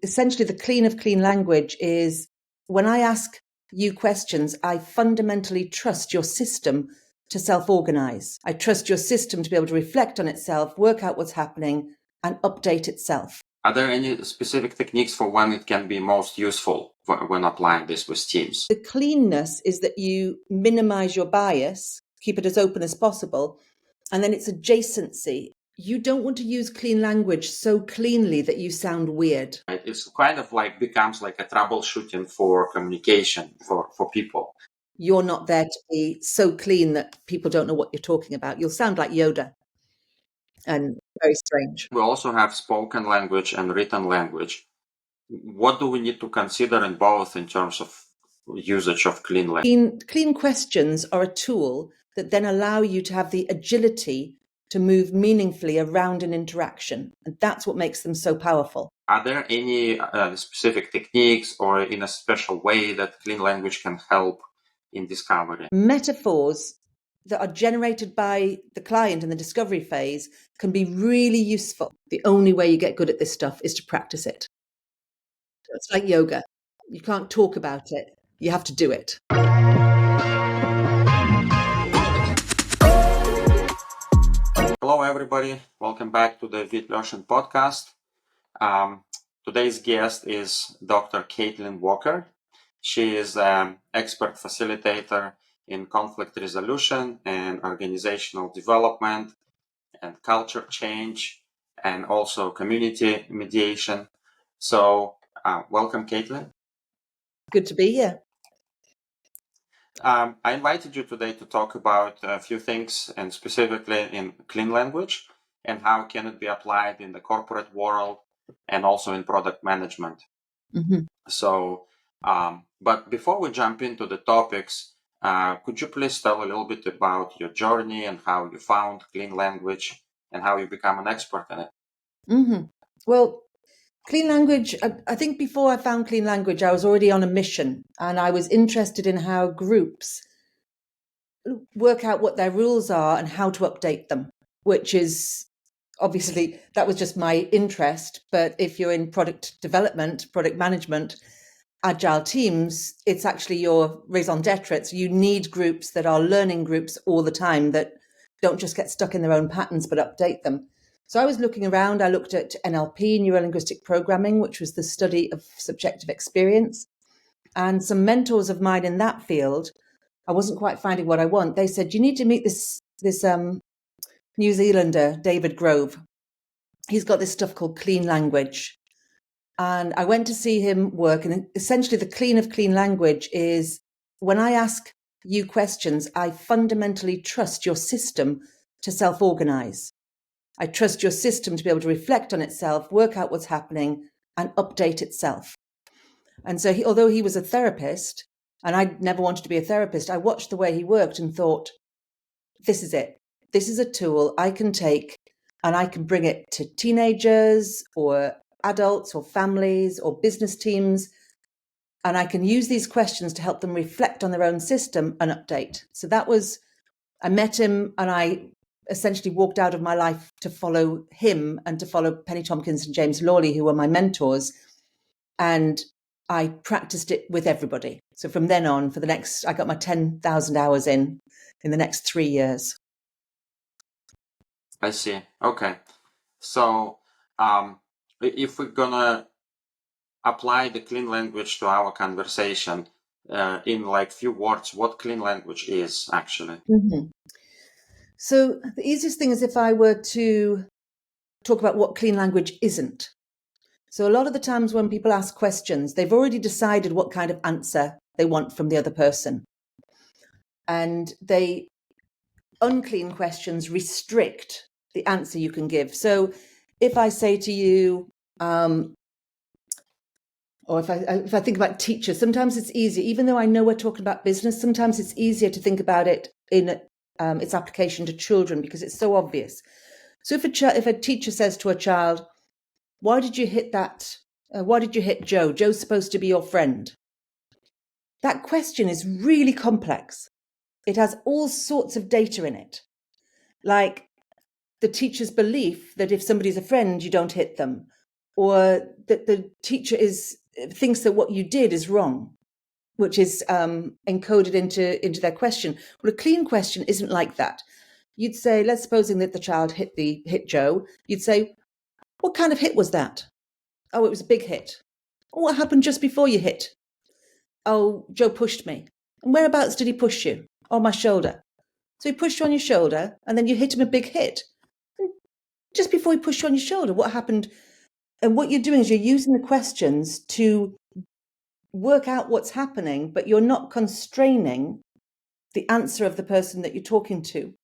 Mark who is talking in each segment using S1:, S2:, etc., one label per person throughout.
S1: essentially the clean of clean language is when I ask you questions, I fundamentally trust your system to self-organize. I trust your system to be able to reflect on itself, work out what's happening, and update itself.
S2: Are there any specific techniques for when it can be most useful when applying this with teams?
S1: The cleanness is that you minimize your bias, keep it as open as possible, and then it's adjacency. You don't want to use clean language so cleanly that you sound weird.
S2: It's kind of like becomes like a troubleshooting for communication for people.
S1: You're not there to be so clean that people don't know what you're talking about. You'll sound like Yoda and very strange.
S2: We also have spoken language and written language. What do we need to consider in both in terms of usage of clean language?
S1: Clean questions are a tool that then allow you to have the agility to move meaningfully around an interaction. And that's what makes them so powerful.
S2: Are there any specific techniques or in a special way that clean language can help in discovery?
S1: Metaphors that are generated by the client in the discovery phase can be really useful. The only way you get good at this stuff is to practice it. It's like yoga. You can't talk about it. You have to do it.
S2: Hello, everybody. Welcome back to the Lyoshin podcast. Today's guest is Dr. Caitlin Walker. She is an expert facilitator in conflict resolution and organizational development and culture change and also community mediation. So welcome, Caitlin.
S1: Good to be here.
S2: I invited you today to talk about a few things, and specifically in clean language and how can it be applied in the corporate world and also in product management.
S1: Mm-hmm.
S2: So, but before we jump into the topics, could you please tell a little bit about your journey and how you found clean language and how you become an expert in it?
S1: Mm-hmm. Well, clean language, I think before I found clean language, I was already on a mission, and I was interested in how groups work out what their rules are and how to update them, which is obviously, that was just my interest. But if you're in product development, product management, agile teams, it's actually your raison d'etre. So you need groups that are learning groups all the time that don't just get stuck in their own patterns, but update them. So I was looking around. I looked at NLP, neuro-linguistic programming, which was the study of subjective experience. And some mentors of mine in that field, I wasn't quite finding what I want. They said, you need to meet this New Zealander, David Grove. He's got this stuff called clean language. And I went to see him work. And essentially the clean of clean language is when I ask you questions, I fundamentally trust your system to self-organize. I trust your system to be able to reflect on itself, work out what's happening, and update itself. And so although he was a therapist, and I never wanted to be a therapist, I watched the way he worked and thought, this is it. This is a tool I can take and I can bring it to teenagers or adults or families or business teams. And I can use these questions to help them reflect on their own system and update. So I met him and I essentially walked out of my life to follow him and to follow Penny Tompkins and James Lawley, who were my mentors. And I practiced it with everybody. So from then on, I got my 10,000 hours in the next 3 years.
S2: I see. Okay. So if we're going to apply the clean language to our conversation in like few words, what clean language is actually?
S1: Mm-hmm. So the easiest thing is if I were to talk about what clean language isn't. So a lot of the times when people ask questions, they've already decided what kind of answer they want from the other person. And unclean questions restrict the answer you can give. So if I say to you, or if I think about teachers, sometimes it's easier, even though I know we're talking about business, sometimes it's easier to think about it in its application to children because it's so obvious. So if a teacher says to a child, why did you hit that? Why did you hit Joe? Joe's supposed to be your friend. That question is really complex. It has all sorts of data in it, like the teacher's belief that if somebody's a friend, you don't hit them, or that the teacher thinks that what you did is wrong, which is encoded into their question. Well, a clean question isn't like that. You'd say, let's supposing that the child hit Joe, you'd say, what kind of hit was that? Oh, it was a big hit. What happened just before you hit? Oh, Joe pushed me. And whereabouts did he push you? On my shoulder. So he pushed you on your shoulder, and then you hit him a big hit. And just before he pushed you on your shoulder, what happened? And what you're doing is you're using the questions to work out what's happening, but you're not constraining the answer of the person that you're talking to.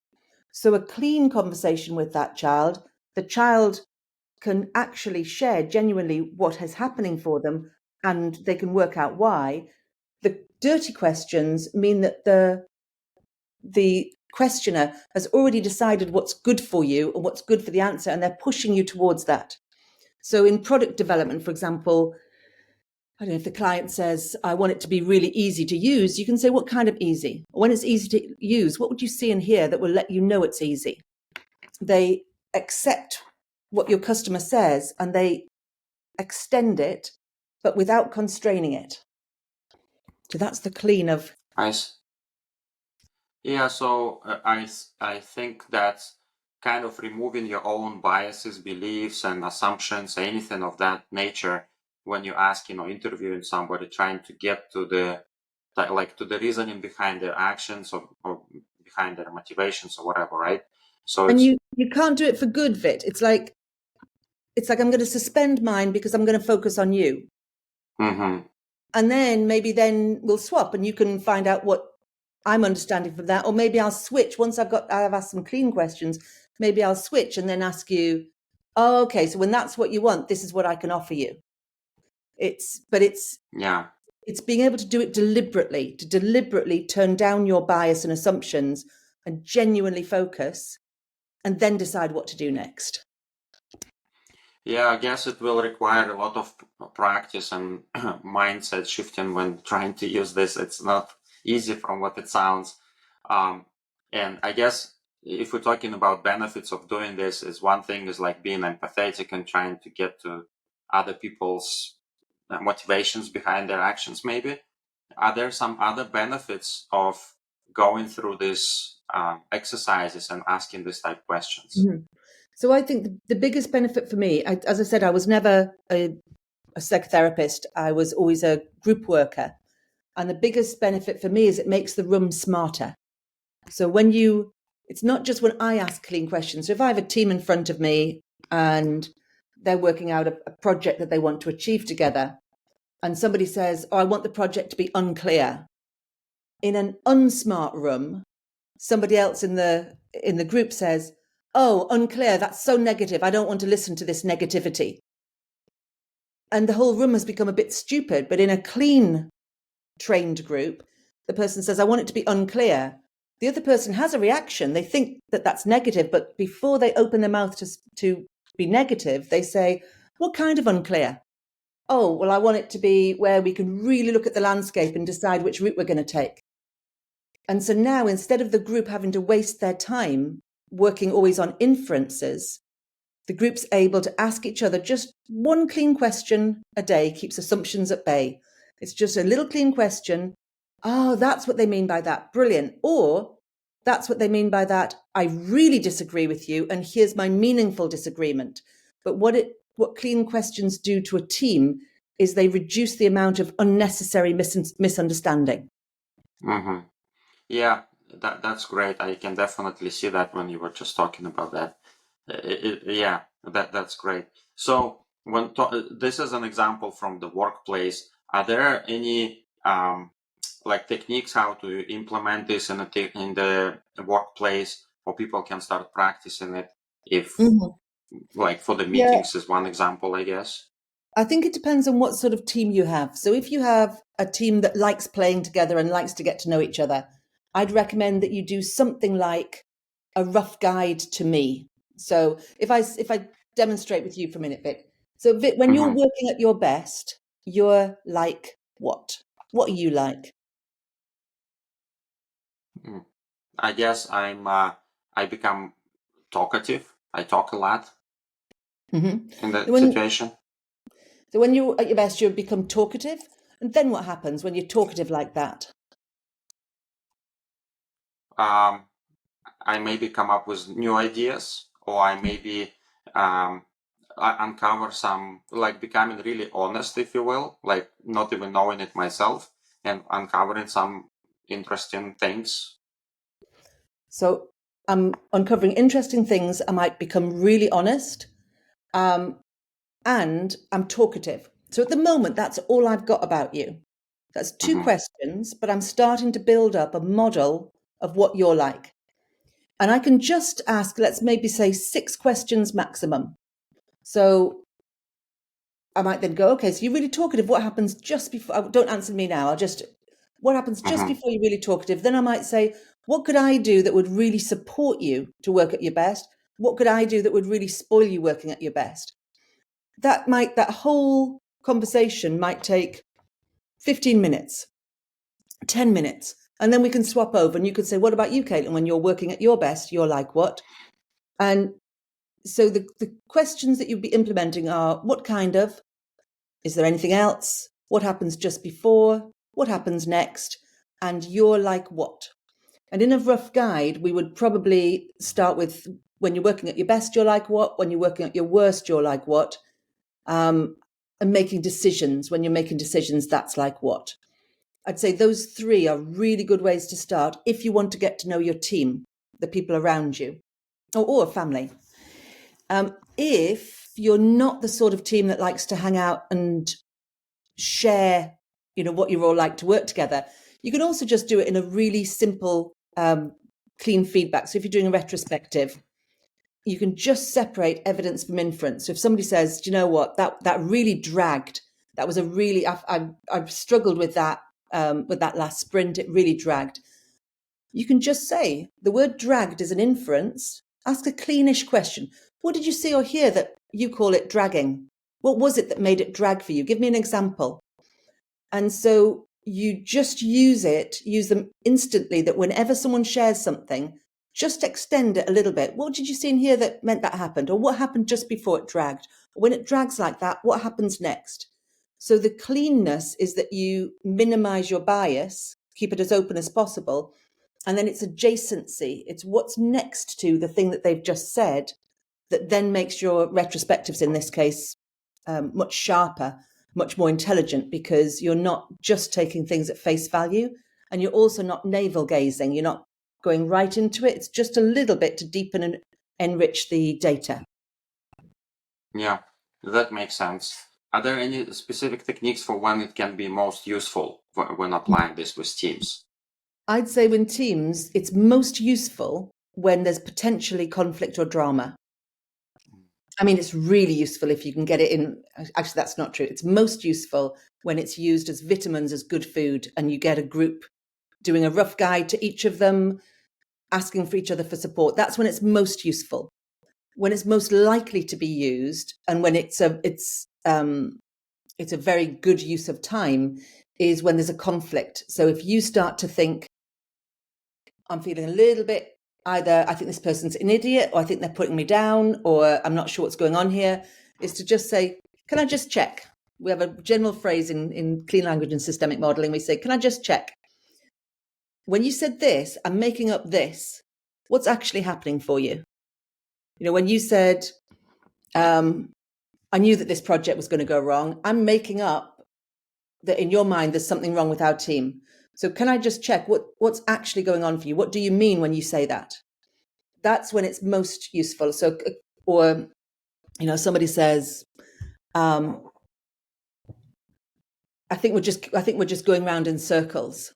S1: So a clean conversation with that child, the child can actually share genuinely what is happening for them, and they can work out why. The dirty questions mean that the questioner has already decided what's good for you and what's good for the answer, and they're pushing you towards that. So in product development, for example, I don't know, if the client says, I want it to be really easy to use, you can say, what kind of easy? When it's easy to use, what would you see in here that will let you know it's easy? They accept what your customer says and they extend it, but without constraining it. So that's the clean of.
S2: Nice. Yeah, so I think that's kind of removing your own biases, beliefs, and assumptions, anything of that nature when you ask, interviewing somebody, trying to get to the reasoning behind their actions or behind their motivations or whatever, right? So
S1: And you can't do it for good, Vit. It's like I'm going to suspend mine because I'm going to focus on you.
S2: Mm-hmm.
S1: And then we'll swap and you can find out what I'm understanding from that. Or maybe I'll switch once I've asked some clean questions. Maybe I'll switch and then ask you, oh, okay, so when that's what you want, this is what I can offer you. It's being able to do it deliberately, to deliberately turn down your bias and assumptions and genuinely focus and then decide what to do next.
S2: Yeah, I guess it will require a lot of practice and mindset shifting when trying to use this. It's not easy from what it sounds. And I guess if we're talking about benefits of doing this, is one thing is like being empathetic and trying to get to other people's motivations behind their actions, maybe. Are there some other benefits of going through these exercises and asking this type of questions?
S1: Mm-hmm. So I think the biggest benefit for me, as I said, I was never a psychotherapist. I was always a group worker. And the biggest benefit for me is it makes the room smarter. So it's not just when I ask clean questions. So if I have a team in front of me and they're working out a project that they want to achieve together, and somebody says, oh, I want the project to be unclear. In an unsmart room, somebody else in the group says, oh, unclear, that's so negative. I don't want to listen to this negativity. And the whole room has become a bit stupid. But in a clean, trained group, the person says, I want it to be unclear. The other person has a reaction. They think that that's negative. But before they open their mouth to be negative, they say, what kind of unclear? Oh, well, I want it to be where we can really look at the landscape and decide which route we're going to take. And so now, instead of the group having to waste their time working always on inferences, the group's able to ask each other just one clean question a day, keeps assumptions at bay. It's just a little clean question. Oh, that's what they mean by that. Brilliant. Or that's what they mean by that. I really disagree with you. And here's my meaningful disagreement. But what clean questions do to a team is they reduce the amount of unnecessary misunderstanding.
S2: Mm-hmm. Yeah, that's great. I can definitely see that when you were just talking about that. Yeah, that's great. So this is an example from the workplace. Are there any like techniques how to implement this in the workplace, or people can start practicing it? If like for the meetings is one example, I guess.
S1: I think it depends on what sort of team you have. So if you have a team that likes playing together and likes to get to know each other, I'd recommend that you do something like a rough guide to me. So if I demonstrate with you for a minute, Vic. So Vic, when you're working at your best, you're like what? What are you like?
S2: I guess I become talkative. I talk a lot in that situation.
S1: So when you're at your best, you become talkative. And then what happens when you're talkative like that?
S2: I maybe come up with new ideas, or I maybe I uncover some, like becoming really honest, if you will, like not even knowing it myself and uncovering some interesting things.
S1: So I'm uncovering interesting things. I might become really honest. And I'm talkative. So at the moment, that's all I've got about you. That's two
S2: Mm-hmm.
S1: questions, but I'm starting to build up a model of what you're like. And I can just ask, let's maybe say 6 questions maximum. So I might then go, okay, so you're really talkative. What happens just before? Don't answer me now. What happens just
S2: Mm-hmm.
S1: before you're really talkative? Then I might say, what could I do that would really support you to work at your best? What could I do that would really spoil you working at your best? That whole conversation might take 15 minutes, 10 minutes. And then we can swap over and you could say, what about you, Caitlin? When you're working at your best, you're like what? And so the questions that you'd be implementing are what kind of, is there anything else? What happens just before? What happens next? And you're like what? And in a rough guide, we would probably start with when you're working at your best, you're like what? When you're working at your worst, you're like what? And making decisions. When you're making decisions, that's like what? I'd say those 3 are really good ways to start if you want to get to know your team, the people around you, or family. If you're not the sort of team that likes to hang out and share, what you're all like to work together, you can also just do it in a really simple, clean feedback. So if you're doing a retrospective, you can just separate evidence from inference. So if somebody says, do you know what, that really dragged, that was a really, I've struggled with that last sprint, it really dragged. You can just say the word dragged is an inference. Ask a cleanish question. What did you see or hear that you call it dragging? What was it that made it drag for you? Give me an example. And so you just use them instantly, that whenever someone shares something, just extend it a little bit. What did you see and hear that meant that happened? Or what happened just before it dragged? When it drags like that, what happens next? So the cleanness is that you minimize your bias, keep it as open as possible. And then it's adjacency. It's what's next to the thing that they've just said that then makes your retrospectives, in this case, much sharper, much more intelligent, because you're not just taking things at face value, and you're also not navel gazing. You're not going right into it. It's just a little bit to deepen and enrich the data.
S2: Yeah, that makes sense. Are there any specific techniques for when it can be most useful when applying this with teams?
S1: I'd say with teams, it's most useful when there's potentially conflict or drama. I mean, it's really useful if you can get it in. Actually, that's not true. It's most useful when it's used as vitamins, as good food, and you get a group doing a rough guide to each of them, asking for each other for support. That's when it's most useful. When it's most likely to be used, and when it's a very good use of time, is when there's a conflict. So if you start to think, I'm feeling a little bit, either I think this person's an idiot, or I think they're putting me down, or I'm not sure what's going on here, is to just say, can I just check? We have a general phrase in clean language and systemic modeling. We say, can I just check? When you said this, I'm making up this. What's actually happening for you? When you said, I knew that this project was going to go wrong, I'm making up that in your mind there's something wrong with our team. So can I just check what's actually going on for you? What do you mean when you say that? That's when it's most useful. So, or, somebody says, I think we're just going round in circles.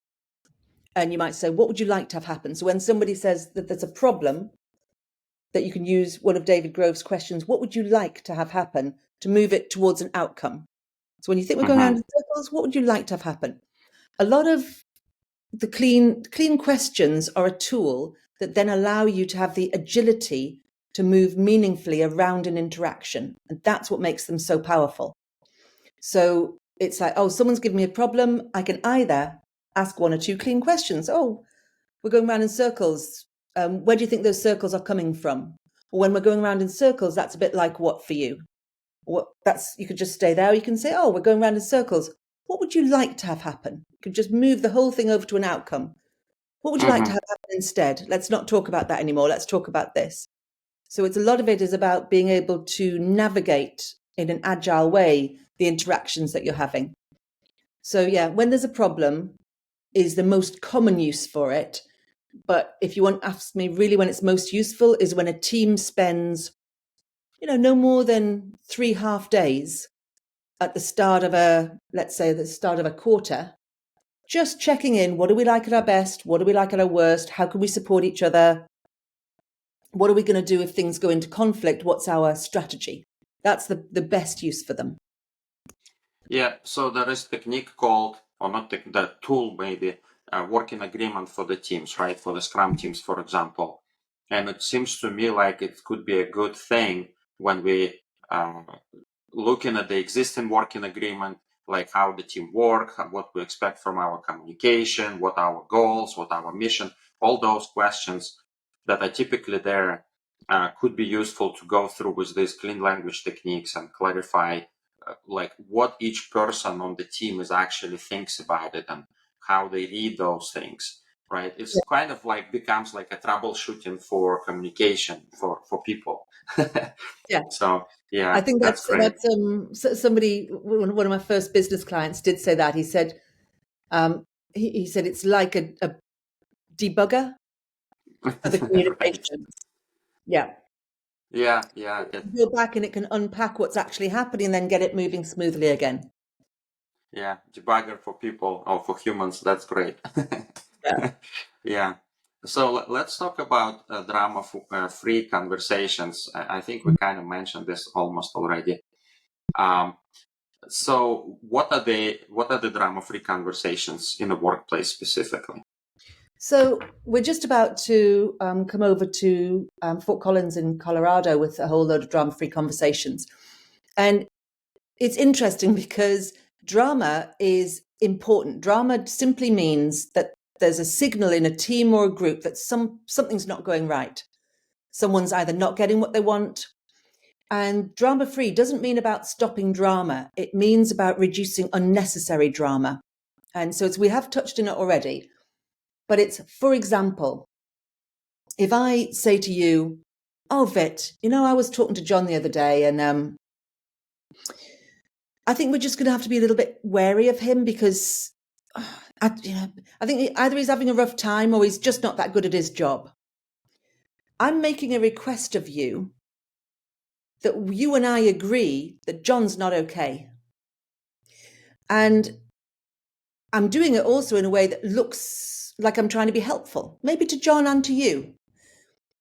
S1: And you might say, what would you like to have happen? So when somebody says that there's a problem, that you can use one of David Grove's questions, what would you like to have happen to move it towards an outcome? So when you think we're going around in circles, what would you like to have happen? A lot of the clean questions are a tool that then allow you to have the agility to move meaningfully around an interaction. And that's what makes them so powerful. So it's like, oh, someone's giving me a problem. I can either ask 1 or 2 clean questions. Oh, we're going around in circles. Where do you think those circles are coming from? Or when we're going around in circles, that's a bit like what for you? You could just stay there. Or you can say, oh, we're going around in circles. What would you like to have happen? You could just move the whole thing over to an outcome. What would you like to have happen instead? Let's not talk about that anymore. Let's talk about this. So a lot of it is about being able to navigate in an agile way the interactions that you're having. So yeah, when there's a problem is the most common use for it. But if you want to ask me really when it's most useful is when a team spends, no more than 3 half days at the start of let's say the start of a quarter, just checking in. What do we like at our best? What do we like at our worst? How can we support each other? What are we going to do if things go into conflict? What's our strategy? That's the best use for them.
S2: Yeah, so there is technique called, or not the tool maybe, working agreement for the teams, right? For the Scrum teams, for example. And it seems to me like it could be a good thing when we looking at the existing working agreement, like how the team work, what we expect from our communication, what our goals, what our mission, all those questions that are typically there could be useful to go through with these clean language techniques and clarify like what each person on the team is actually thinks about it and how they read those things, right? It's kind of like becomes like a troubleshooting for communication for people.
S1: Yeah.
S2: So yeah,
S1: I think
S2: that's great.
S1: Somebody, one of my first business clients did say that. He said, he said it's like a debugger for the
S2: Right.
S1: communications. Yeah.
S2: Yeah,
S1: Go back and it can unpack what's actually happening and then get it moving smoothly again.
S2: yeah, debugger for people or for humans. That's great.
S1: Yeah.
S2: Yeah. So let's talk about drama-free conversations. I think we kind of mentioned this almost already. So what are the drama-free conversations in the workplace specifically?
S1: So we're just about to come over to Fort Collins in Colorado with a whole load of drama-free conversations. And it's interesting because drama is important. Drama simply means that there's a signal in a team or a group that something's not going right. Someone's either not getting what they want. And drama-free doesn't mean about stopping drama. It means about reducing unnecessary drama. And so we have touched on it already. But it's, for example, if I say to you, oh, Vit, I was talking to John the other day and I think we're just going to have to be a little bit wary of him because I think either he's having a rough time or he's just not that good at his job. I'm making a request of you that you and I agree that John's not okay. And I'm doing it also in a way that looks like I'm trying to be helpful, maybe to John and to you.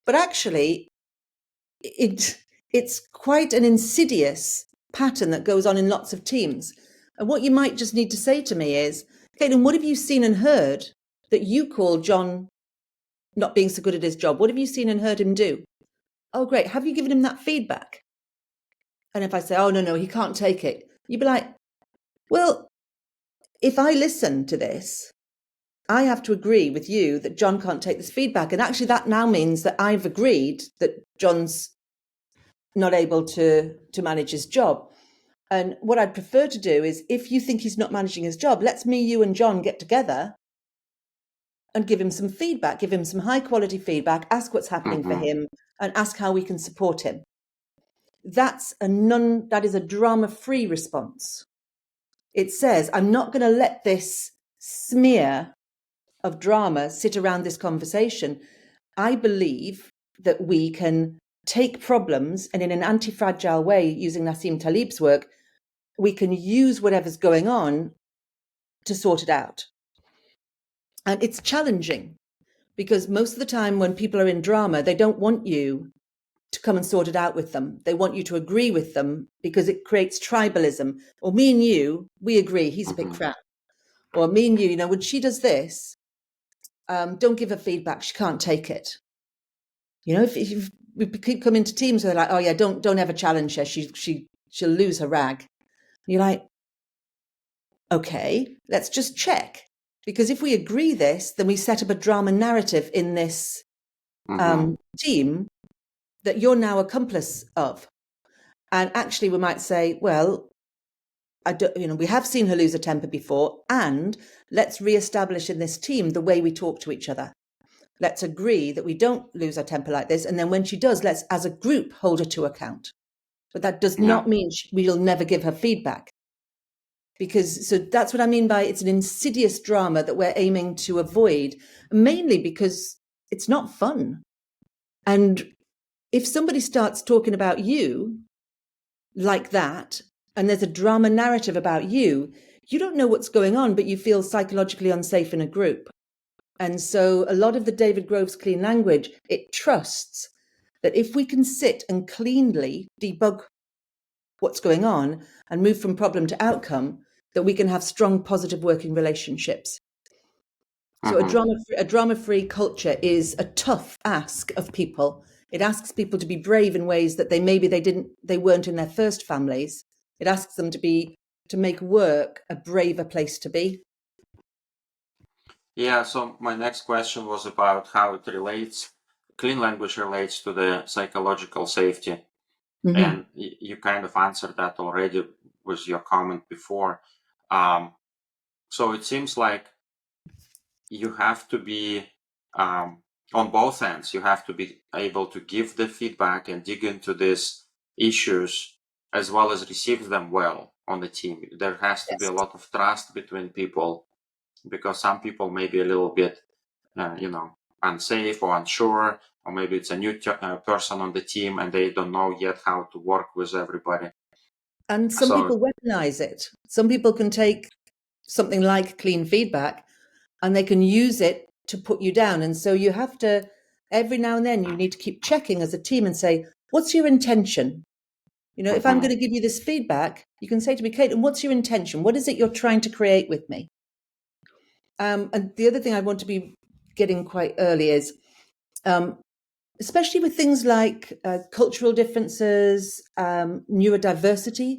S1: But actually, it's quite an insidious pattern that goes on in lots of teams. And what you might just need to say to me is, Caitlin, what have you seen and heard that you call John not being so good at his job? What have you seen and heard him do? Oh, great. Have you given him that feedback? And if I say, oh, no, he can't take it, you'd be like, well, if I listen to this, I have to agree with you that John can't take this feedback. And actually that now means that I've agreed that John's not able to manage his job. And what I'd prefer to do is, if you think he's not managing his job, let's you and John get together and give him some feedback, give him some high quality feedback, ask what's happening for him and ask how we can support him. That is a drama-free response. It says, I'm not going to let this smear of drama sit around this conversation. I believe that we can take problems and in an anti-fragile way, using Nassim Taleb's work, we can use whatever's going on to sort it out. And it's challenging because most of the time when people are in drama, they don't want you to come and sort it out with them. They want you to agree with them because it creates tribalism. Or me and you, we agree, he's a bit crap. Or me and you, when she does this, don't give her feedback, she can't take it. If we keep coming to teams where they're like, oh yeah, don't ever challenge her, she'll lose her rag. And you're like, okay, let's just check. Because if we agree this, then we set up a drama narrative in this team that you're now accomplice of. And actually we might say, well, we have seen her lose a temper before, and let's reestablish in this team the way we talk to each other. Let's agree that we don't lose our temper like this. And then when she does, let's, as a group, hold her to account. But that does not mean we'll never give her feedback. So that's what I mean by it's an insidious drama that we're aiming to avoid, mainly because it's not fun. And if somebody starts talking about you like that, and there's a drama narrative about you, you don't know what's going on, but you feel psychologically unsafe in a group. And so a lot of the David Grove's clean language, it trusts that if we can sit and cleanly debug what's going on and move from problem to outcome, that we can have strong, positive working relationships. So a drama-free culture is a tough ask of people. It asks people to be brave in ways that they weren't in their first families. It asks them to make work a braver place to be.
S2: Yeah, so my next question was about how clean language relates to the psychological safety. And you kind of answered that already with your comment before. So it seems like you have to be on both ends. You have to be able to give the feedback and dig into these issues as well as receive them well on the team. There has to be a lot of trust between people, because some people may be a little bit, unsafe or unsure, or maybe it's a new person on the team and they don't know yet how to work with everybody.
S1: And some people weaponize it. Some people can take something like clean feedback and they can use it to put you down. And so you have to, every now and then, you need to keep checking as a team and say, what's your intention? If I'm going to give you this feedback, you can say to me, Kate, and what's your intention? What is it you're trying to create with me? And the other thing I want to be getting quite early is, especially with things like cultural differences, neurodiversity,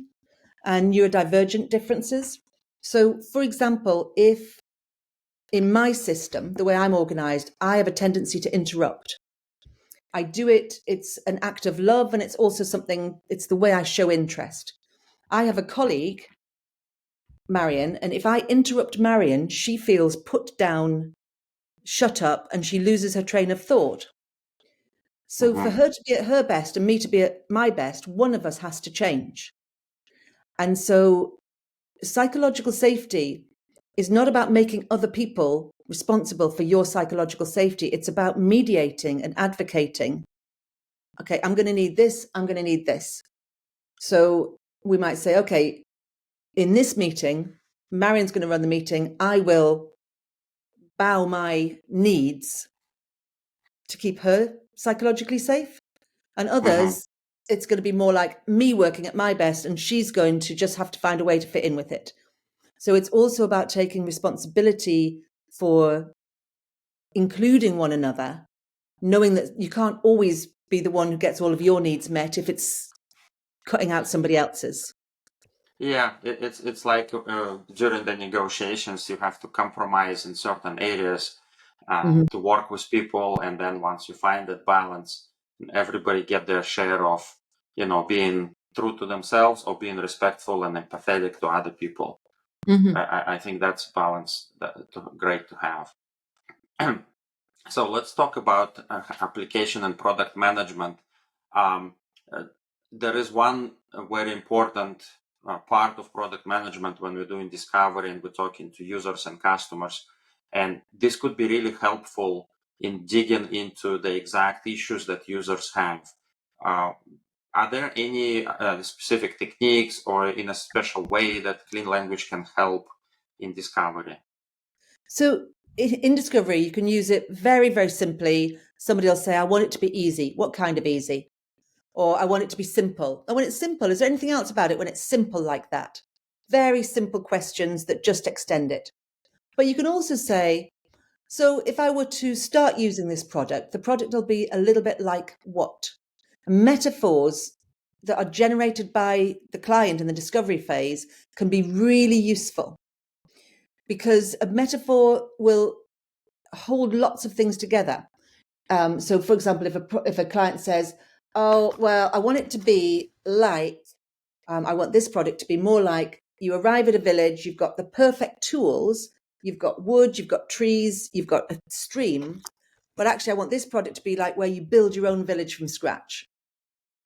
S1: and neurodivergent differences. So, for example, if in my system, the way I'm organized, I have a tendency to interrupt. I do it, it's an act of love, and it's also it's the way I show interest. I have a colleague, Marion, and if I interrupt Marion, she feels put down, shut up, and she loses her train of thought. So for her to be at her best and me to be at my best, one of us has to change. And so psychological safety is not about making other people responsible for your psychological safety. It's about mediating and advocating. Okay, I'm going to need this. I'm going to need this. So we might say, okay, in this meeting, Marion's going to run the meeting. I will bow my needs to keep her psychologically safe. And others, it's going to be more like me working at my best, and she's going to just have to find a way to fit in with it. So it's also about taking responsibility for including one another, knowing that you can't always be the one who gets all of your needs met if it's cutting out somebody else's.
S2: Yeah, it's like during the negotiations, you have to compromise in certain areas to work with people, and then once you find that balance, everybody get their share of, being true to themselves or being respectful and empathetic to other people. I think that's balance great to have. So let's talk about application and product management. There is one very important part of product management when we're doing discovery and we're talking to users and customers. And this could be really helpful in digging into the exact issues that users have. Are there any specific techniques or in a special way that clean language can help in discovery?
S1: So in discovery, you can use it very, very simply. Somebody will say, I want it to be easy. What kind of easy? Or I want it to be simple. And when it's simple, is there anything else about it when it's simple like that? Very simple questions that just extend it. But you can also say, so if I were to start using this product, the product will be a little bit like what? Metaphors that are generated by the client in the discovery phase can be really useful, because a metaphor will hold lots of things together. So, for example, if a client says, "Oh, well, I want it to be like I want this product to be more like you arrive at a village, you've got the perfect tools, you've got wood, you've got trees, you've got a stream, but actually I want this product to be like where you build your own village from scratch.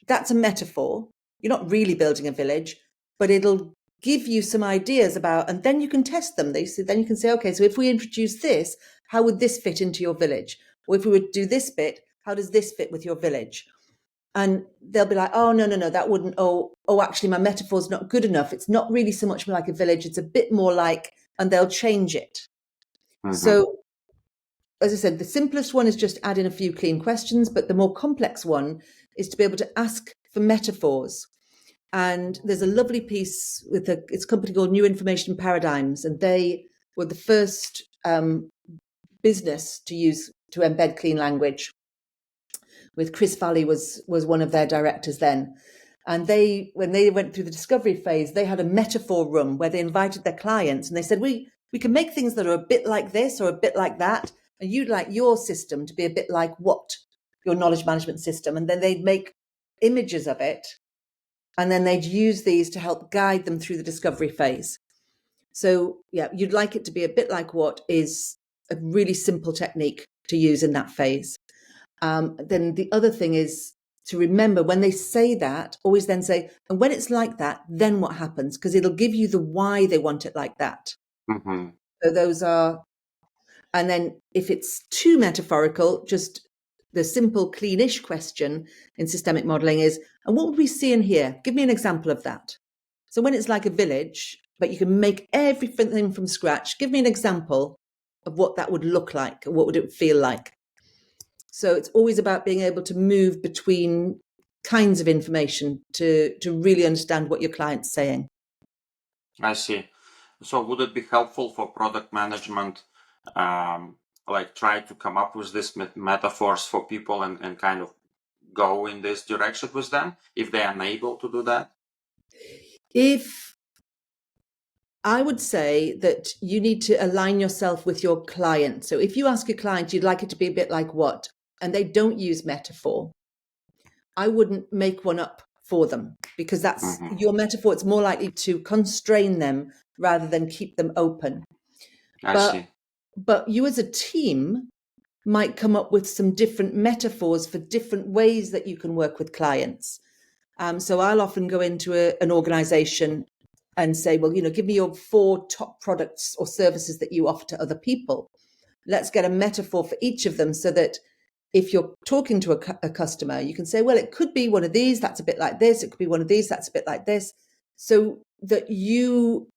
S1: That's a metaphor. You're not really building a village, but it'll give you some ideas about, and then you can test them. Then you can say, okay, so if we introduce this, how would this fit into your village? Or if we would do this bit, how does this fit with your village? And they'll be like, oh, no, that wouldn't. Oh, actually, my metaphor's not good enough. It's not really so much like a village. It's a bit more like, and they'll change it. Mm-hmm. So, as I said, the simplest one is just add in a few clean questions, but the more complex one is to be able to ask for metaphors. And there's a lovely piece with it's a company called New Information Paradigms, and they were the first business to embed clean language. With Chris Valley was one of their directors then. And when they went through the discovery phase, they had a metaphor room where they invited their clients and they said, we can make things that are a bit like this or a bit like that. And you'd like your system to be a bit like what? Your knowledge management system. And then they'd make images of it. And then they'd use these to help guide them through the discovery phase. So yeah, you'd like it to be a bit like what is a really simple technique to use in that phase. Then the other thing is to remember when they say that, always then say, and when it's like that, then what happens? Because it'll give you the why they want it like that. Mm-hmm. So those are, and then if it's too metaphorical, just the simple cleanish question in systemic modeling is, and what would we see in here? Give me an example of that. So when it's like a village, but you can make everything from scratch, give me an example of what that would look like, and what would it feel like? So it's always about being able to move between kinds of information to really understand what your client's saying.
S2: I see. So would it be helpful for product management, like try to come up with these metaphors for people and kind of go in this direction with them if they are unable to do that?
S1: If I would say that you need to align yourself with your client. So if you ask your client, you'd like it to be a bit like what? And they don't use metaphor, I wouldn't make one up for them because that's your metaphor. It's more likely to constrain them rather than keep them open.
S2: I see.
S1: But you as a team might come up with some different metaphors for different ways that you can work with clients. So I'll often go into an organization and say, well, give me your 4 top products or services that you offer to other people. Let's get a metaphor for each of them so that if you're talking to a customer, you can say, well, it could be one of these, that's a bit like this. It could be one of these, that's a bit like this. So that you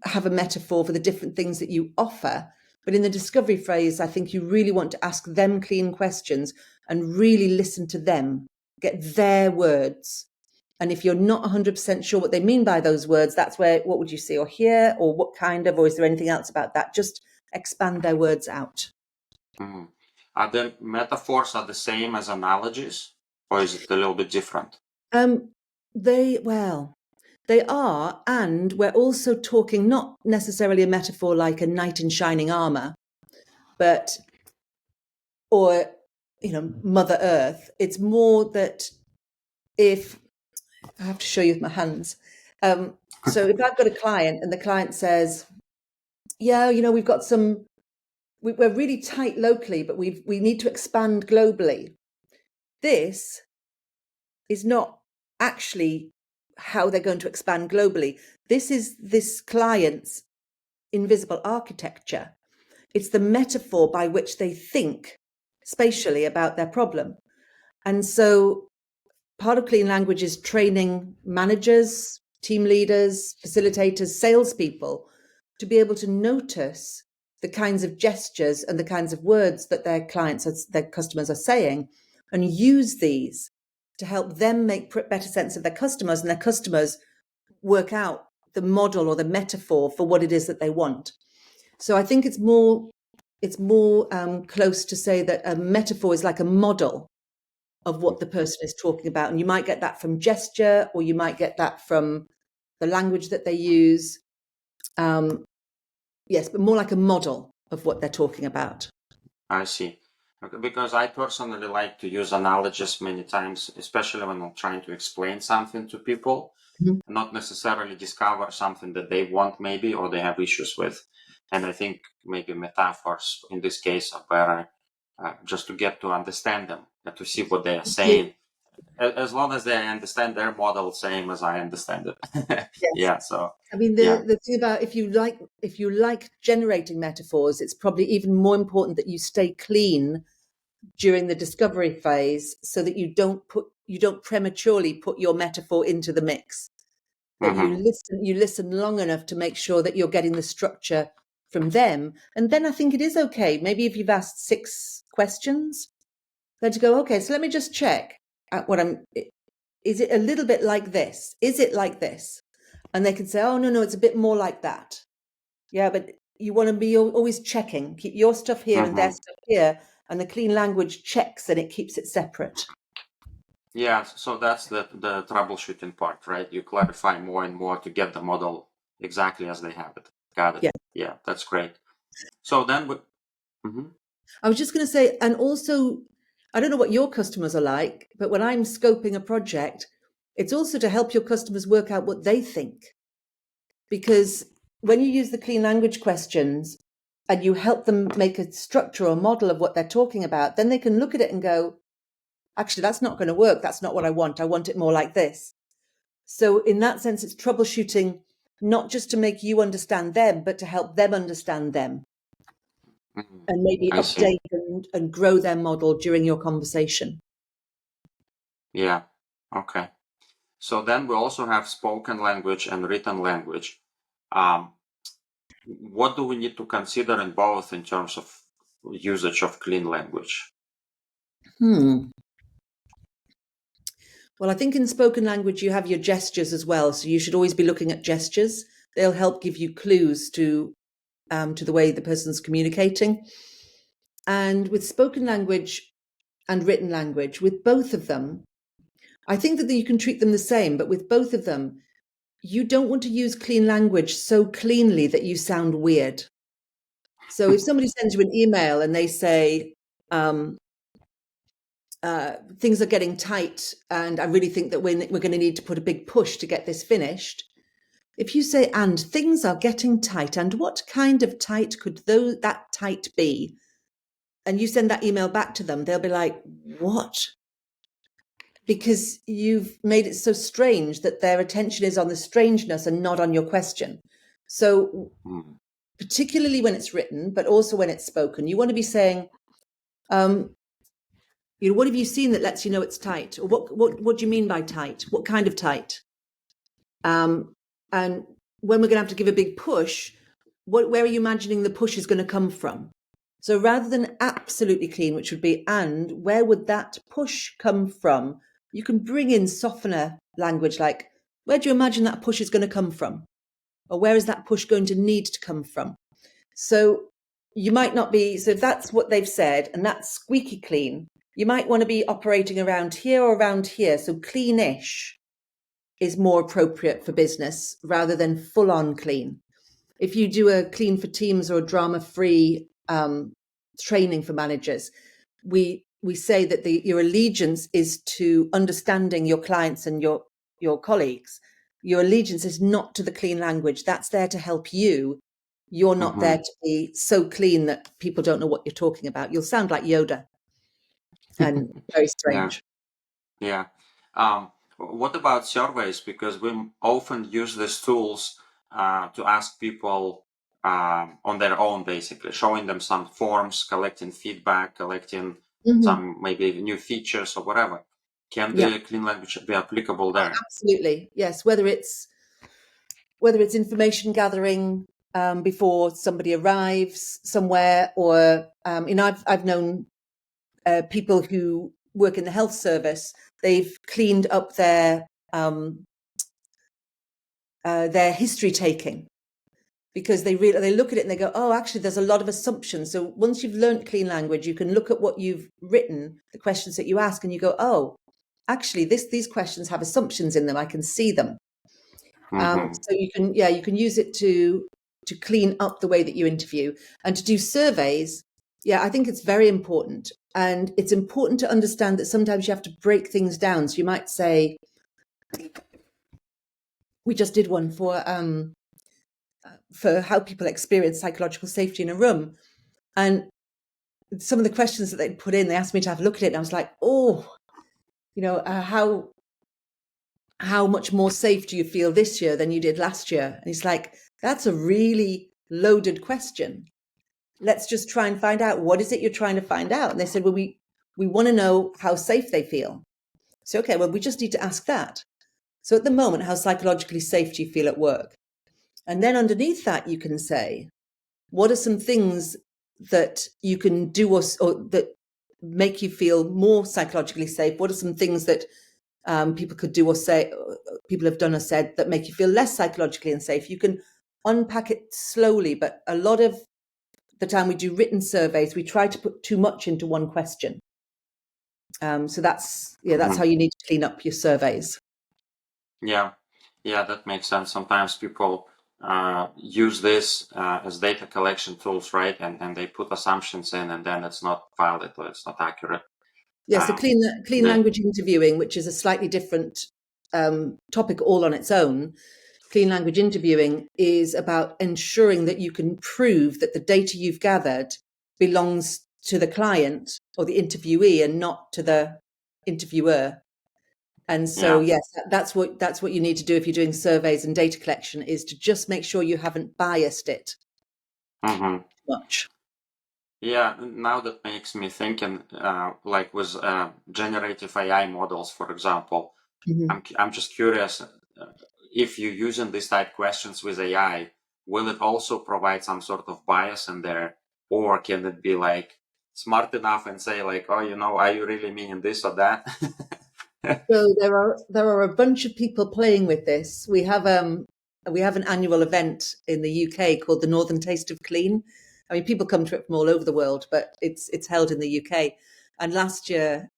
S1: have a metaphor for the different things that you offer. But in the discovery phase, I think you really want to ask them clean questions and really listen to them, get their words. And if you're not 100% sure what they mean by those words, that's where, what would you see or hear, or what kind of, or is there anything else about that? Just expand their words out.
S2: Mm-hmm. Are the metaphors the same as analogies, or is it a little bit different?
S1: They are, and we're also talking not necessarily a metaphor like a knight in shining armor, but, or, Mother Earth. It's more that if, I have to show you with my hands. So if I've got a client and the client says, yeah, we've got we're really tight locally, but we need to expand globally. This is not actually how they're going to expand globally. This is this client's invisible architecture. It's the metaphor by which they think spatially about their problem. And so part of clean language is training managers, team leaders, facilitators, salespeople to be able to notice the kinds of gestures and the kinds of words that their their customers are saying, and use these to help them make better sense of their customers, and their customers work out the model or the metaphor for what it is that they want. So I think it's more close to say that a metaphor is like a model of what the person is talking about. And you might get that from gesture, or you might get that from the language that they use. Yes, but more like a model of what they're talking about.
S2: I see. Because I personally like to use analogies many times, especially when I'm trying to explain something to people. not necessarily discover something that they want maybe, or they have issues with. And I think maybe metaphors in this case are better, just to get to understand them and to see what they are saying, as long as they understand their model same as I understand it.
S1: Yes.
S2: Yeah. So
S1: I mean, the thing about if you like generating metaphors, it's probably even more important that you stay clean during the discovery phase, so that you don't prematurely put your metaphor into the mix. That you listen long enough to make sure that you're getting the structure from them, and then I think it is okay. Maybe if you've asked 6 questions, then to go, okay, so let me just check at what I'm. Is it a little bit like this? Is it like this? And they can say, oh, no, it's a bit more like that. Yeah, but you want to be always checking. Keep your stuff here and their stuff here. And the clean language checks and it keeps it separate.
S2: Yeah, so that's the troubleshooting part, right? You clarify more and more to get the model exactly as they have it. Got it.
S1: Yeah.
S2: Yeah, that's great. So then
S1: I was just going to say, and also, I don't know what your customers are like, but when I'm scoping a project, it's also to help your customers work out what they think. Because when you use the clean language questions and you help them make a structure or model of what they're talking about, then they can look at it and go, actually, that's not going to work. That's not what I want. I want it more like this. So in that sense, it's troubleshooting, not just to make you understand them, but to help them understand them. And maybe
S2: I see.
S1: update and grow their model during your conversation.
S2: Yeah. Okay. So then we also have spoken language and written language. What do we need to consider in both in terms of usage of clean language?
S1: Well, I think in spoken language, you have your gestures as well. So you should always be looking at gestures. They'll help give you clues to the way the person's communicating. And with spoken language and written language, with both of them, I think that you can treat them the same, but with both of them, you don't want to use clean language so cleanly that you sound weird. So if somebody sends you an email and they say, things are getting tight and I really think that we're going to need to put a big push to get this finished. If you say, and things are getting tight, and what kind of tight could that tight be? And you send that email back to them, they'll be like, what? Because you've made it so strange that their attention is on the strangeness and not on your question. So particularly when it's written, but also when it's spoken, you want to be saying, what have you seen that lets you know it's tight? Or what do you mean by tight? What kind of tight? And when we're going to have to give a big push, where are you imagining the push is going to come from? So rather than absolutely clean, which would be, and where would that push come from? You can bring in softener language like, where do you imagine that push is going to come from? Or where is that push going to need to come from? So you might not be, so if that's what they've said and that's squeaky clean, you might want to be operating around here or around here. So cleanish is more appropriate for business rather than full on clean. If you do a clean for teams or a drama-free training for managers, we say that your allegiance is to understanding your clients and your colleagues. Your allegiance is not to the clean language. That's there to help you. You're not there to be so clean that people don't know what you're talking about. You'll sound like Yoda and very strange.
S2: Yeah. What about surveys? Because we often use these tools to ask people on their own, basically, showing them some forms, collecting feedback, collecting some maybe new features or whatever. Can the clean language be applicable there?
S1: Absolutely, yes. Whether it's information gathering before somebody arrives somewhere, or I've known people who work in the health service. They've cleaned up their history taking, because they look at it and they go, oh, actually, there's a lot of assumptions. So once you've learned clean language, you can look at what you've written, the questions that you ask, and you go, oh, actually, these questions have assumptions in them. I can see them. So you can use it to clean up the way that you interview and to do surveys. Yeah, I think it's very important. And it's important to understand that sometimes you have to break things down. So you might say, we just did one for how people experience psychological safety in a room. And some of the questions that they put in, they asked me to have a look at it. And I was like, how much more safe do you feel this year than you did last year? And he's like, that's a really loaded question. Let's just try and find out, what is it you're trying to find out? And they said, well, we want to know how safe they feel. So, okay, well, we just need to ask that. So at the moment, how psychologically safe do you feel at work? And then underneath that, you can say, what are some things that you can do or that make you feel more psychologically safe? What are some things that people could do or say, people have done or said that make you feel less psychologically unsafe? You can unpack it slowly, but a lot of the time we do written surveys, we try to put too much into one question. So that's how you need to clean up your surveys.
S2: Yeah, that makes sense. Sometimes people use this as data collection tools, right? And they put assumptions in, and then it's not valid or it's not accurate.
S1: Yeah, so clean language interviewing, which is a slightly different topic all on its own. Clean language interviewing is about ensuring that you can prove that the data you've gathered belongs to the client or the interviewee and not to the interviewer. And so, yes, that's what you need to do if you're doing surveys and data collection, is to just make sure you haven't biased it much.
S2: Yeah, now that makes me thinking, like with generative AI models, for example. I'm just curious, if you're using these type questions with AI, will it also provide some sort of bias in there, or can it be like smart enough and say like, oh, are you really meaning this or that?
S1: So there are a bunch of people playing with this. We have an annual event in the UK called the Northern Taste of Clean. I mean, people come to it from all over the world, but it's held in the UK. And last year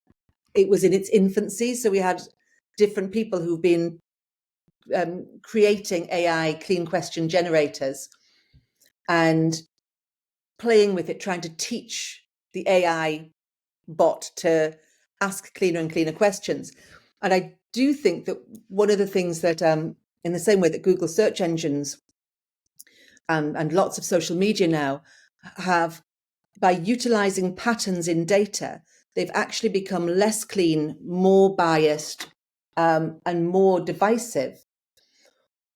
S1: it was in its infancy, so we had different people who've been creating AI clean question generators and playing with it, trying to teach the AI bot to ask cleaner and cleaner questions. And I do think that one of the things that, in the same way that Google search engines and lots of social media now have, by utilizing patterns in data, they've actually become less clean, more biased, and more divisive,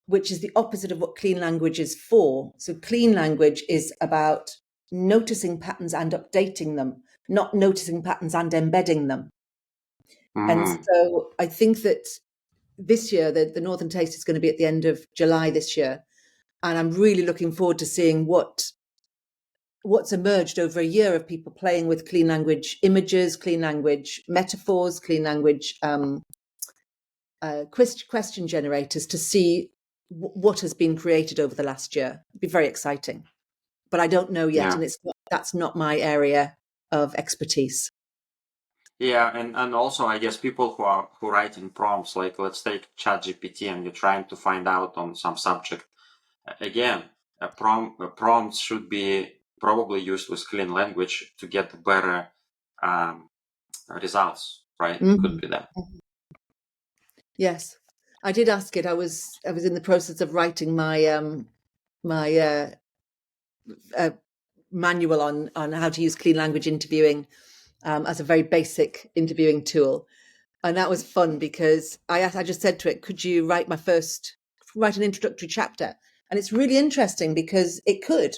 S1: which is the opposite of what clean language is for. So clean language is about noticing patterns and updating them, not noticing patterns and embedding them. And so I think that this year, the Northern Taste is going to be at the end of July this year. And I'm really looking forward to seeing what's emerged over a year of people playing with clean language images, clean language metaphors, clean language question generators, to see what has been created over the last year. It'd be very exciting. But I don't know yet, and that's not my area of expertise.
S2: Yeah, and also I guess people who write in prompts, like let's take ChatGPT and you're trying to find out on some subject. Again, a prompt should be probably used with clean language to get better results, right? Could be that.
S1: Yes, I did ask it. I was in the process of writing my manual on how to use clean language interviewing as a very basic interviewing tool. And that was fun because I just said to it, could you write an introductory chapter? And it's really interesting because it could.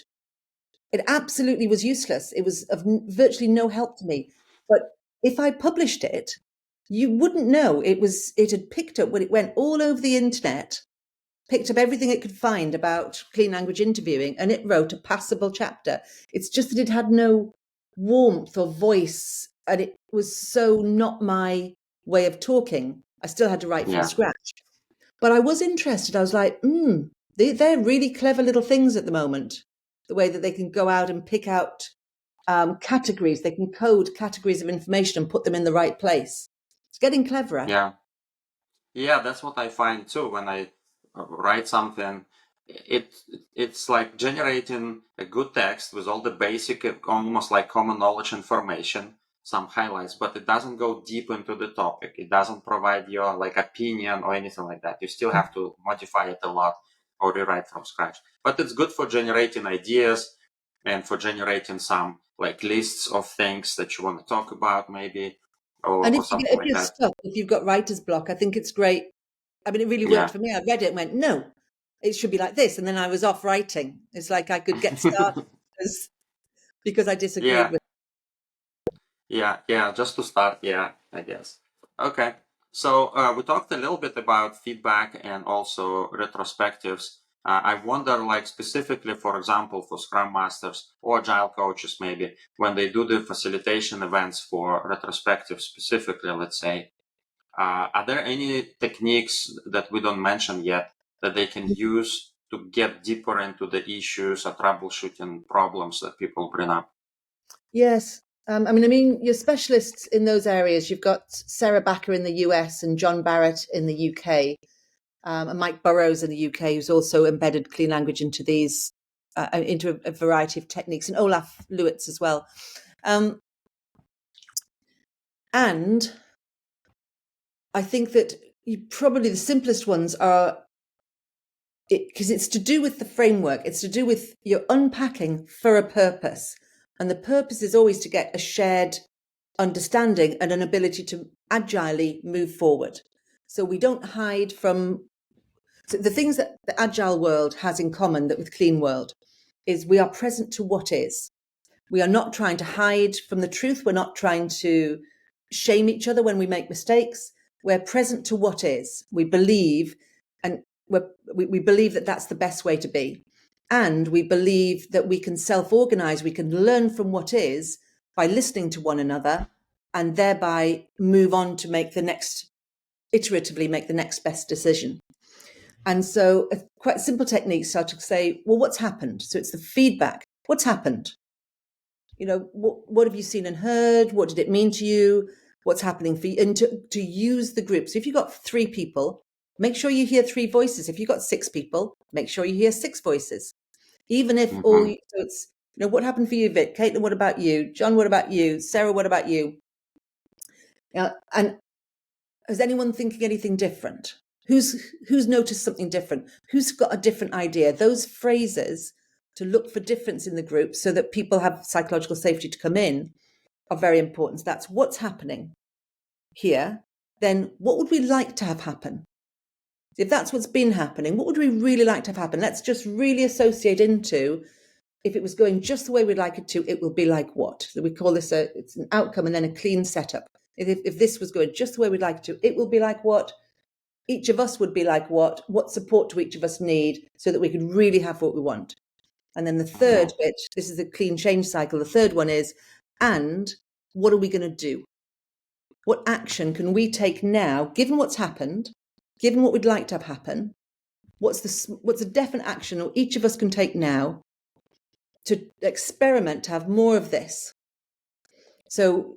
S1: It absolutely was useless. It was of virtually no help to me. But if I published it, you wouldn't know. It had picked up when it went all over the internet, picked up everything it could find about clean language interviewing, and it wrote a passable chapter. It's just that it had no warmth or voice, and it was so not my way of talking. I still had to write from scratch. But I was interested. I was like, they're really clever little things at the moment. The way that they can go out and pick out categories. They can code categories of information and put them in the right place. It's getting cleverer.
S2: Yeah, that's what I find too when I write something. It's like generating a good text with all the basic, almost like common knowledge information, some highlights, but it doesn't go deep into the topic. It doesn't provide your like opinion or anything like that. You still have to modify it a lot or rewrite from scratch. But it's good for generating ideas and for generating some like lists of things that you want to talk about, maybe,
S1: And
S2: or something
S1: if
S2: like
S1: you're
S2: that.
S1: stuck, if you've got writer's block, I think it's great. I mean, it really worked
S2: Yeah.
S1: for me. I read it and went, no, it should be like this. And then I was off writing. It's like I could get started because I disagreed
S2: Yeah.
S1: with.
S2: Yeah, just to start, yeah, I guess. Okay, so we talked a little bit about feedback and also retrospectives. I wonder, like specifically, for example, for Scrum Masters or Agile coaches, maybe when they do the facilitation events for retrospective specifically, let's say, are there any techniques that we don't mention yet that they can use to get deeper into the issues or troubleshooting problems that people bring up?
S1: Yes. I mean, you're specialists in those areas. You've got Sarah Backer in the US and John Barrett in the UK, and Mike Burrows in the UK, who's also embedded clean language into these, into a variety of techniques, and Olaf Lewitz as well. And I think that probably the simplest ones are, because it's to do with the framework. It's to do with you're unpacking for a purpose. And the purpose is always to get a shared understanding and an ability to agilely move forward. So we don't hide from the things that the agile world has in common that with clean world is we are present to what is. We are not trying to hide from the truth. We're not trying to shame each other when we make mistakes. We're present to what is. We believe, and we believe that that's the best way to be. And we believe that we can self-organize, we can learn from what is by listening to one another and thereby move on to iteratively make the next best decision. And so quite simple techniques are to say, well, what's happened? So it's the feedback. What's happened? What have you seen and heard? What did it mean to you? What's happening for you? And to use the group. So if you've got 3 people, make sure you hear 3 voices. If you've got 6 people, make sure you hear 6 voices. Even if
S2: Mm-hmm.
S1: so it's, what happened for you, Vic? Caitlin, what about you? John, what about you? Sarah, what about you? And is anyone thinking anything different? Who's noticed something different? Who's got a different idea? Those phrases to look for difference in the group so that people have psychological safety to come in are very important. So that's what's happening here. Then what would we like to have happen? If that's what's been happening, what would we really like to have happen? Let's just really associate into, if it was going just the way we'd like it to, it will be like what? So we call this it's an outcome and then a clean setup. If this was going just the way we'd like it to, it will be like what? Each of us would be like what support do each of us need so that we could really have what we want. And then the third bit, this is a clean change cycle. The third one is, and what are we going to do? What action can we take now, given what's happened, given what we'd like to have happen? What's a definite action or each of us can take now to experiment to have more of this? So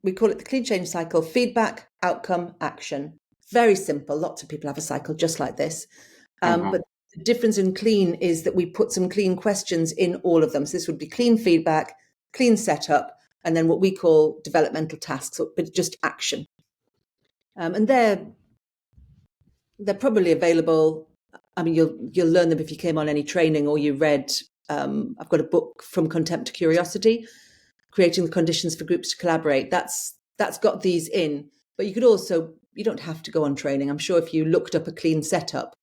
S1: we call it the clean change cycle: feedback, outcome, action. Very simple. Lots of people have a cycle just like this. But the difference in clean is that we put some clean questions in all of them. So this would be clean feedback, clean setup, and then what we call developmental tasks, but just action. And they're probably available. I mean, you'll learn them if you came on any training or you read. I've got a book, From Contempt to Curiosity, creating the conditions for groups to collaborate. That's got these in. But you don't have to go on training. I'm sure if you looked up a clean setup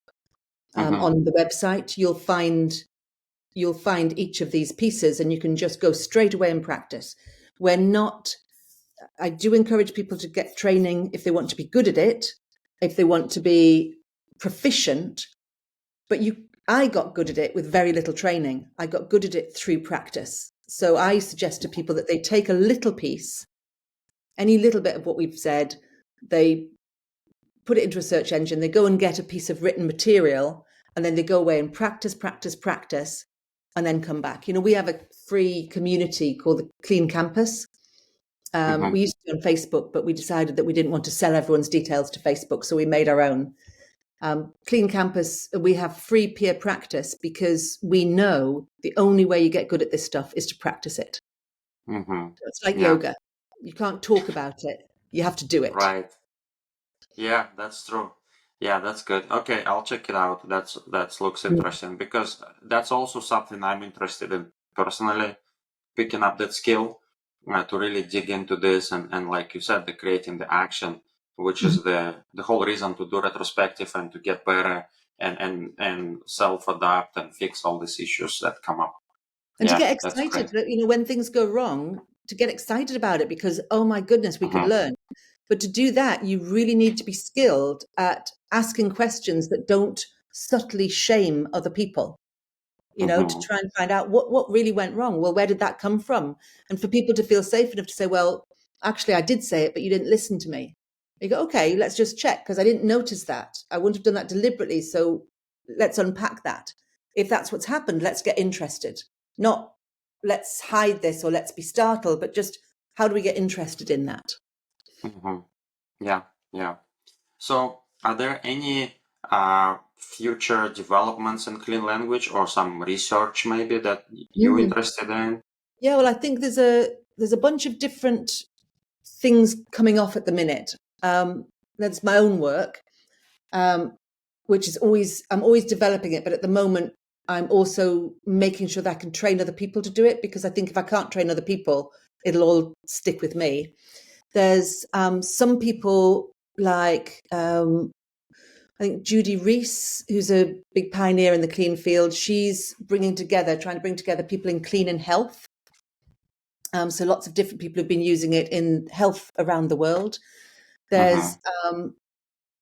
S1: on the website, you'll find each of these pieces and you can just go straight away and practice. I do encourage people to get training if they want to be good at it, if they want to be proficient, but I got good at it with very little training. I got good at it through practice. So I suggest to people that they take a little piece, any little bit of what we've said, they put it into a search engine, they go and get a piece of written material, and then they go away and practice, and then come back. We have a free community called the Clean Campus. We used to be on Facebook, but we decided that we didn't want to sell everyone's details to Facebook, so we made our own. Clean Campus, we have free peer practice because we know the only way you get good at this stuff is to practice it. So it's like yoga. You can't talk about it. You have to do it.
S2: Right. Yeah, that's true. Yeah, that's good. Okay, I'll check it out. That looks interesting because that's also something I'm interested in personally, picking up that skill to really dig into this and like you said, the creating the action, which is the whole reason to do retrospective and to get better and self-adapt and fix all these issues that come up.
S1: And to
S2: Yeah,
S1: get
S2: that's
S1: excited,
S2: great.
S1: that, when things go wrong, to get excited about it because, oh my goodness, we can
S2: Hmm.
S1: learn. But to do that, you really need to be skilled at asking questions that don't subtly shame other people, to
S2: Hmm.
S1: try and find out what really went wrong. Well, where did that come from? And for people to feel safe enough to say, well, actually, I did say it, but you didn't listen to me. You go, okay, let's just check because I didn't notice that. I wouldn't have done that deliberately. So let's unpack that. If that's what's happened, let's get interested. Not let's hide this or let's be startled, but just how do we get interested in that?
S2: Hmm. Yeah, yeah. So, are there any future developments in clean language or some research maybe that you're
S1: Mm.
S2: interested in?
S1: Yeah, well, I think there's a bunch of different things coming off at the minute. That's my own work, um, which is I'm always developing it, but at the moment I'm also making sure that I can train other people to do it because I think if I can't train other people, it'll all stick with me. There's some people like I think Judy Rees, who's a big pioneer in the clean field. She's trying to bring together people in clean and health. So lots of different people have been using it in health around the world.
S2: Mm-hmm.
S1: There's um,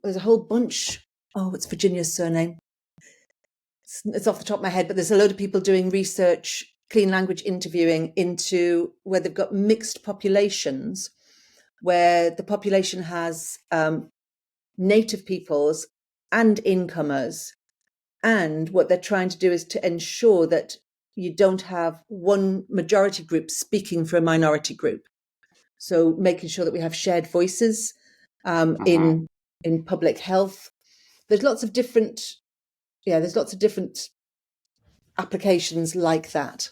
S1: there's a whole bunch. Oh, what's Virginia's surname? It's off the top of my head, but there's a load of people doing research, clean language interviewing into where they've got mixed populations, where the population has native peoples and incomers. And what they're trying to do is to ensure that you don't have one majority group speaking for a minority group. So making sure that we have shared voices
S2: Mm-hmm.
S1: in public health. There's lots of different there's lots of different applications like that.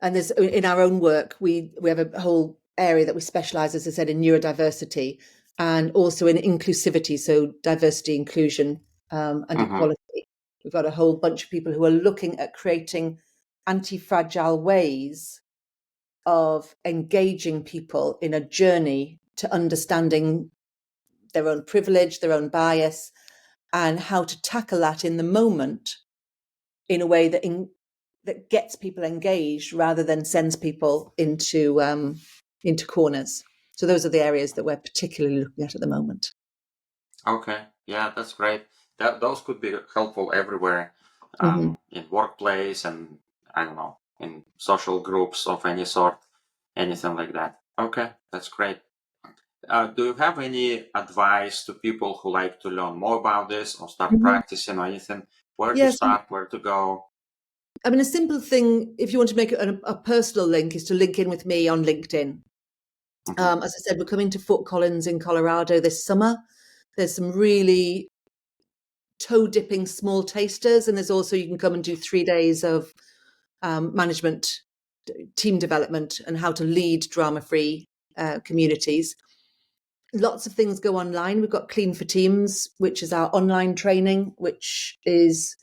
S1: And there's in our own work, we have a whole area that we specialize, as I said, in neurodiversity and also in inclusivity, so diversity, inclusion, and
S2: Mm-hmm.
S1: equality. We've got a whole bunch of people who are looking at creating anti-fragile ways of engaging people in a journey to understanding their own privilege, their own bias, and how to tackle that in the moment in a way that gets people engaged rather than sends people into corners. So those are the areas that we're particularly looking at the moment.
S2: Okay. Yeah, that's great. Those could be helpful everywhere,
S1: Mm-hmm.
S2: in workplace and I don't know, in social groups of any sort, anything like that. Okay, that's great. Do you have any advice to people who like to learn more about this or start
S1: Mm-hmm.
S2: practicing or anything? Where to
S1: Yes,
S2: start, where to go?
S1: I mean a simple thing if you want to make it a personal link is to link in with me on LinkedIn.
S2: Mm-hmm.
S1: As I said, we're coming to Fort Collins in Colorado this summer. There's some really toe dipping small tasters, and there's also you can come and do 3 days of management, team development, and how to lead drama free communities. Lots of things go online. We've got Clean for Teams, which is our online training, which is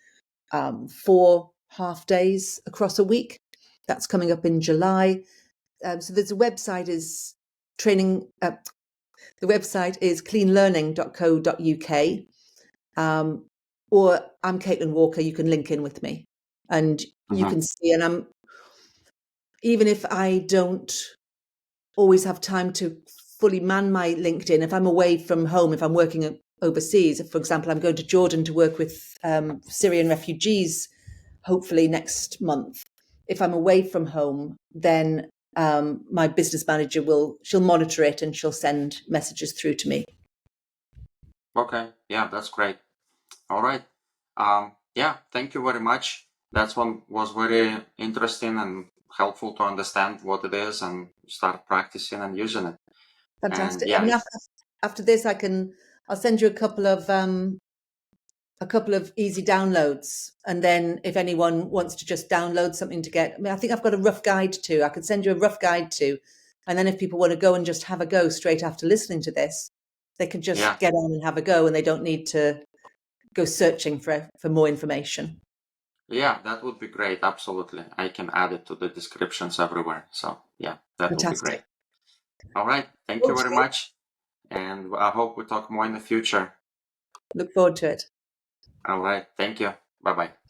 S1: 4 half days across a week. That's coming up in July. So there's a website is training. The website is cleanlearning.co.uk. Or I'm Caitlin Walker. You can link in with me, and you
S2: Mm-hmm.
S1: can see. And even if I don't always have time to fully man my LinkedIn, if I'm away from home, if I'm working overseas, if, for example, I'm going to Jordan to work with Syrian refugees, hopefully next month. If I'm away from home, then my business manager she'll monitor it and she'll send messages through to me.
S2: Okay, yeah, that's great. All right. Yeah, thank you very much. That one was very interesting and helpful to understand what it is and start practicing and using it. And
S1: Fantastic. I
S2: yeah,
S1: mean,
S2: if
S1: after this, I'll send you a couple of a couple of easy downloads. And then if anyone wants to just download something to get, I mean, I think I've got a rough guide too. I could send you a rough guide too. And then if people want to go and just have a go straight after listening to this, they can just
S2: Yeah.
S1: get on and have a go, and they don't need to go searching for more information.
S2: Yeah, that would be great. Absolutely. I can add it to the descriptions everywhere. So yeah, that would be great.
S1: Fantastic.
S2: All right. Thank you very
S1: Okay.
S2: much. And I hope we talk more in the future.
S1: Look forward to it.
S2: All right. Thank you. Bye-bye.